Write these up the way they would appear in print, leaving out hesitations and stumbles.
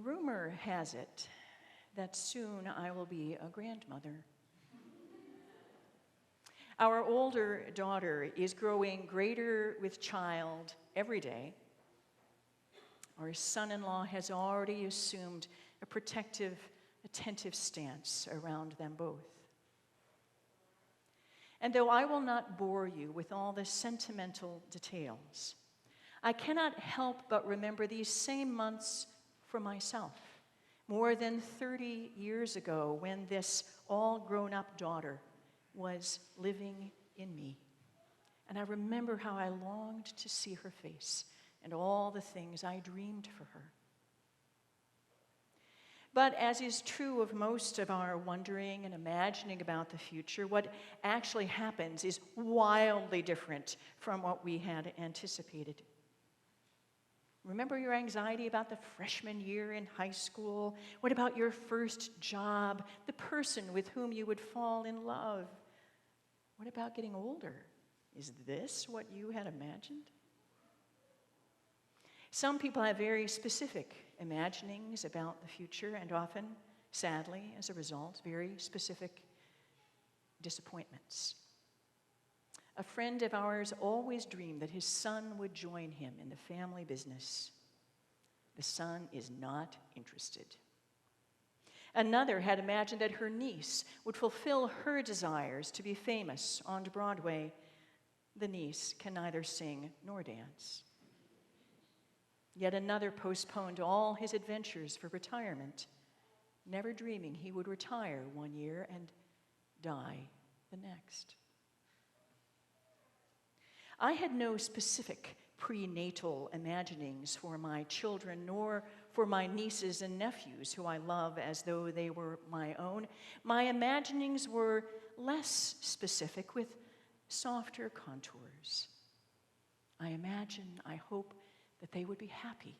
Rumor has it that soon I will be a grandmother. Our older daughter is growing greater with child every day. Our son-in-law has already assumed a protective, attentive stance around them both. And though I will not bore you with all the sentimental details, I cannot help but remember these same months for myself, more than 30 years ago, when this all-grown-up daughter was living in me. And I remember how I longed to see her face and all the things I dreamed for her. But as is true of most of our wondering and imagining about the future, what actually happens is wildly different from what we had anticipated. Remember your anxiety about the freshman year in high school? What about your first job, the person with whom you would fall in love? What about getting older? Is this what you had imagined? Some people have very specific imaginings about the future, and often, sadly, as a result, very specific disappointments. A friend of ours always dreamed that his son would join him in the family business. The son is not interested. Another had imagined that her niece would fulfill her desires to be famous on Broadway. The niece can neither sing nor dance. Yet another postponed all his adventures for retirement, never dreaming he would retire one year and die the next. I had no specific prenatal imaginings for my children, nor for my nieces and nephews, who I love as though they were my own. My imaginings were less specific, with softer contours. I hope that they would be happy.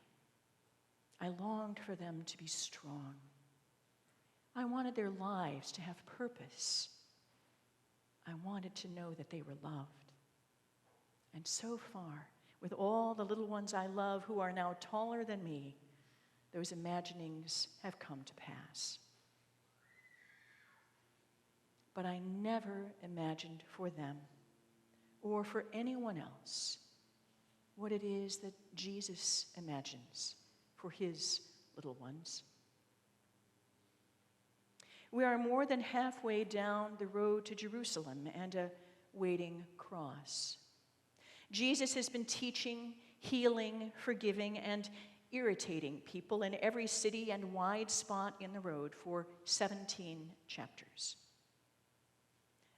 I longed for them to be strong. I wanted their lives to have purpose. I wanted to know that they were loved. And so far, with all the little ones I love who are now taller than me, those imaginings have come to pass. But I never imagined for them, or for anyone else, what it is that Jesus imagines for his little ones. We are more than halfway down the road to Jerusalem and a waiting cross. Jesus has been teaching, healing, forgiving, and irritating people in every city and wide spot in the road for 17 chapters.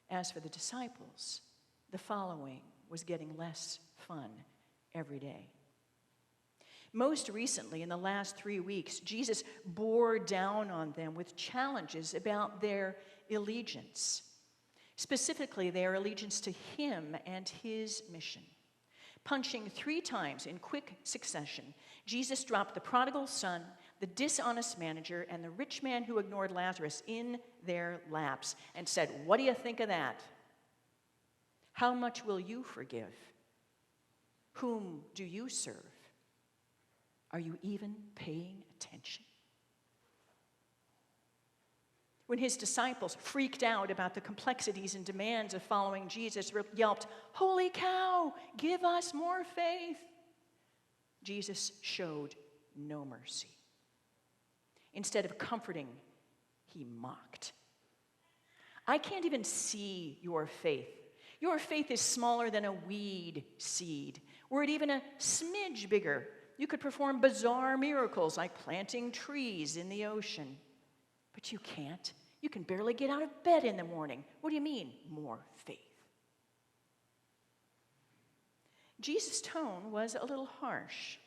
As for the disciples, the following was getting less fun every day. Most recently, in the last 3 weeks, Jesus bore down on them with challenges about their allegiance, specifically their allegiance to him and his mission. Punching 3 times in quick succession, Jesus dropped the prodigal son, the dishonest manager, and the rich man who ignored Lazarus in their laps and said, "What do you think of that? How much will you forgive? Whom do you serve? Are you even paying attention?" When his disciples freaked out about the complexities and demands of following Jesus, yelped, "Holy cow, give us more faith!" Jesus showed no mercy. Instead of comforting, he mocked. "I can't even see your faith. Your faith is smaller than a weed seed. Were it even a smidge bigger, you could perform bizarre miracles like planting trees in the ocean. But you can't. You can barely get out of bed in the morning. What do you mean, more faith?" Jesus' tone was a little harsh,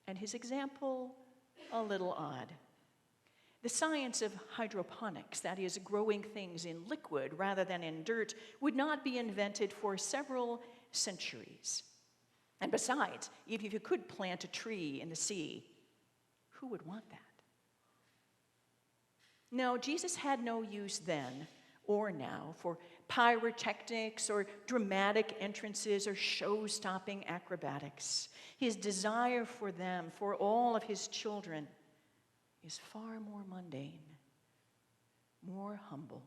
and his example a little odd. The science of hydroponics, that is, growing things in liquid rather than in dirt, would not be invented for several centuries. And besides, if you could plant a tree in the sea, who would want that? No, Jesus had no use then or now for pyrotechnics or dramatic entrances or show-stopping acrobatics. His desire for them, for all of his children, is far more mundane, more humble.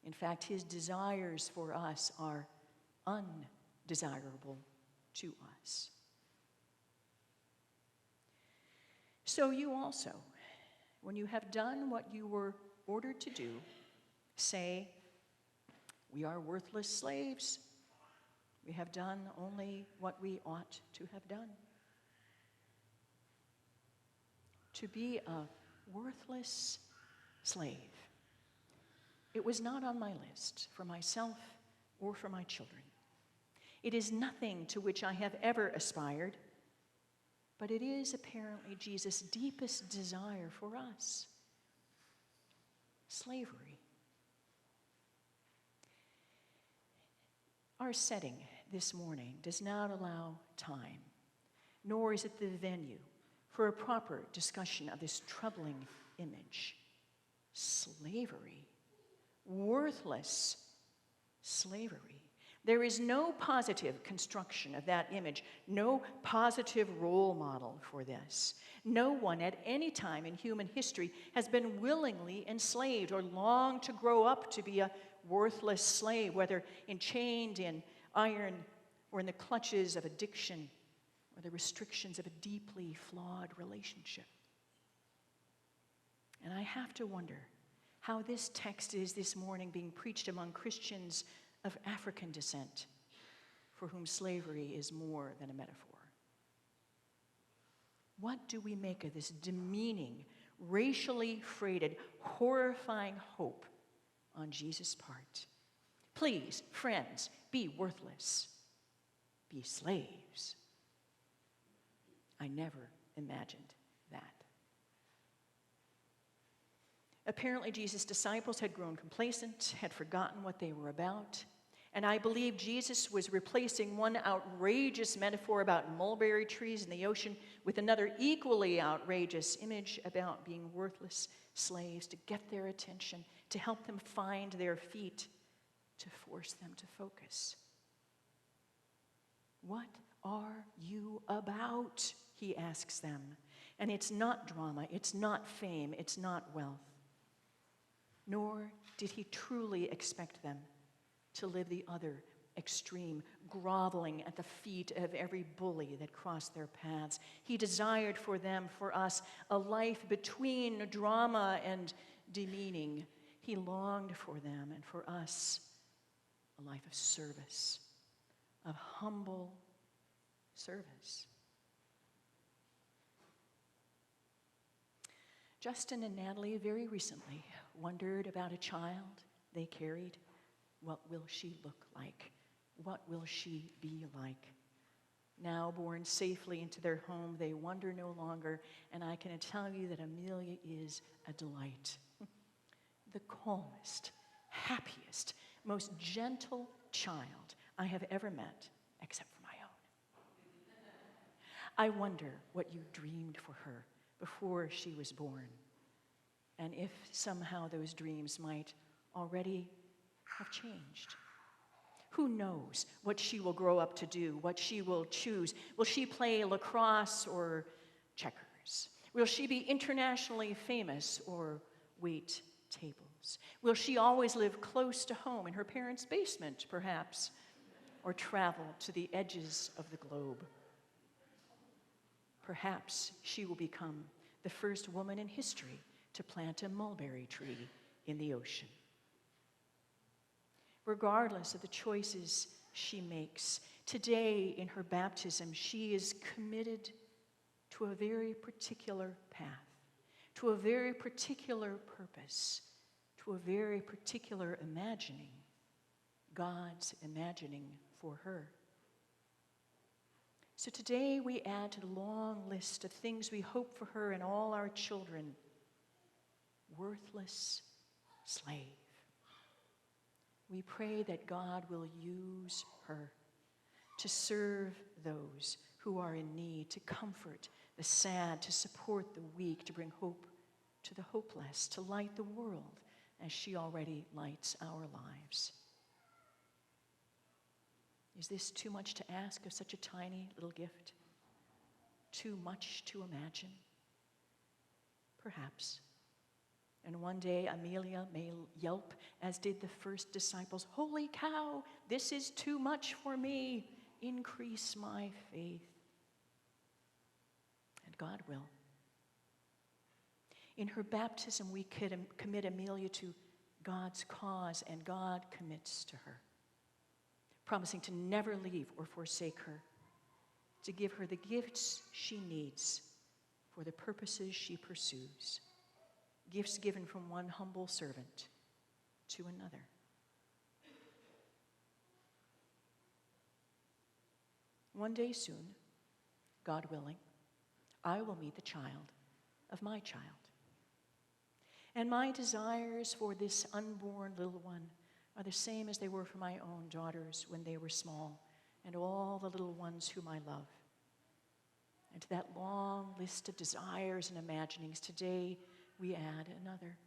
In fact, his desires for us are undesirable to us. So you also, when you have done what you were ordered to do, say, "We are worthless slaves. We have done only what we ought to have done." To be a worthless slave, it was not on my list for myself or for my children. It is nothing to which I have ever aspired, but it is apparently Jesus' deepest desire for us: slavery. Our setting this morning does not allow time, nor is it the venue for a proper discussion of this troubling image. Slavery. Worthless slavery. There is no positive construction of that image, no positive role model for this. No one at any time in human history has been willingly enslaved or longed to grow up to be a worthless slave, whether enchained in iron or in the clutches of addiction or the restrictions of a deeply flawed relationship. And I have to wonder how this text is this morning being preached among Christians of African descent, for whom slavery is more than a metaphor. What do we make of this demeaning, racially freighted, horrifying hope on Jesus' part? Please, friends, be worthless. Be slaves. I never imagined that. Apparently, Jesus' disciples had grown complacent, had forgotten what they were about, and I believe Jesus was replacing one outrageous metaphor about mulberry trees in the ocean with another equally outrageous image about being worthless slaves to get their attention, to help them find their feet, to force them to focus. "What are you about?" he asks them. And it's not drama, it's not fame, it's not wealth. Nor did he truly expect them to live the other extreme, groveling at the feet of every bully that crossed their paths. He desired for them, for us, a life between drama and demeaning. He longed for them and for us a life of service, of humble service. Justin and Natalie very recently wondered about a child they carried. What will she look like? What will she be like? Now born safely into their home, they wonder no longer, and I can tell you that Amelia is a delight. The calmest, happiest, most gentle child I have ever met, except for my own. I wonder what you dreamed for her before she was born, and if somehow those dreams might already have changed. Who knows what she will grow up to do, what she will choose? Will she play lacrosse or checkers? Will she be internationally famous or wait tables? Will she always live close to home in her parents' basement, perhaps, or travel to the edges of the globe? Perhaps she will become the first woman in history to plant a mulberry tree in the ocean. Regardless of the choices she makes, today in her baptism, she is committed to a very particular path, to a very particular purpose, to a very particular imagining, God's imagining for her. So today we add to the long list of things we hope for her and all our children: worthless slave. We pray that God will use her to serve those who are in need, to comfort the sad, to support the weak, to bring hope to the hopeless, to light the world as she already lights our lives. Is this too much to ask of such a tiny little gift? Too much to imagine? Perhaps. And one day Amelia may yelp, as did the first disciples, "Holy cow, this is too much for me. Increase my faith." And God will. In her baptism, we commit Amelia to God's cause, and God commits to her, promising to never leave or forsake her, to give her the gifts she needs for the purposes she pursues, gifts given from one humble servant to another. One day soon, God willing, I will meet the child of my child. And my desires for this unborn little one are the same as they were for my own daughters when they were small, and all the little ones whom I love. And to that long list of desires and imaginings, today we add another.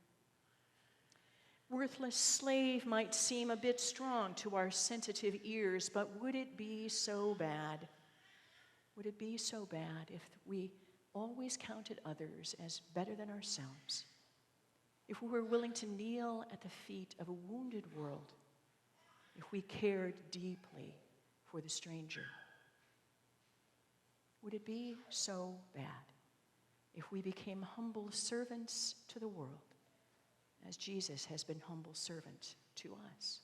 Worthless slave might seem a bit strong to our sensitive ears, but would it be so bad? Would it be so bad if we always counted others as better than ourselves? If we were willing to kneel at the feet of a wounded world? If we cared deeply for the stranger? Would it be so bad if we became humble servants to the world, as Jesus has been humble servant to us?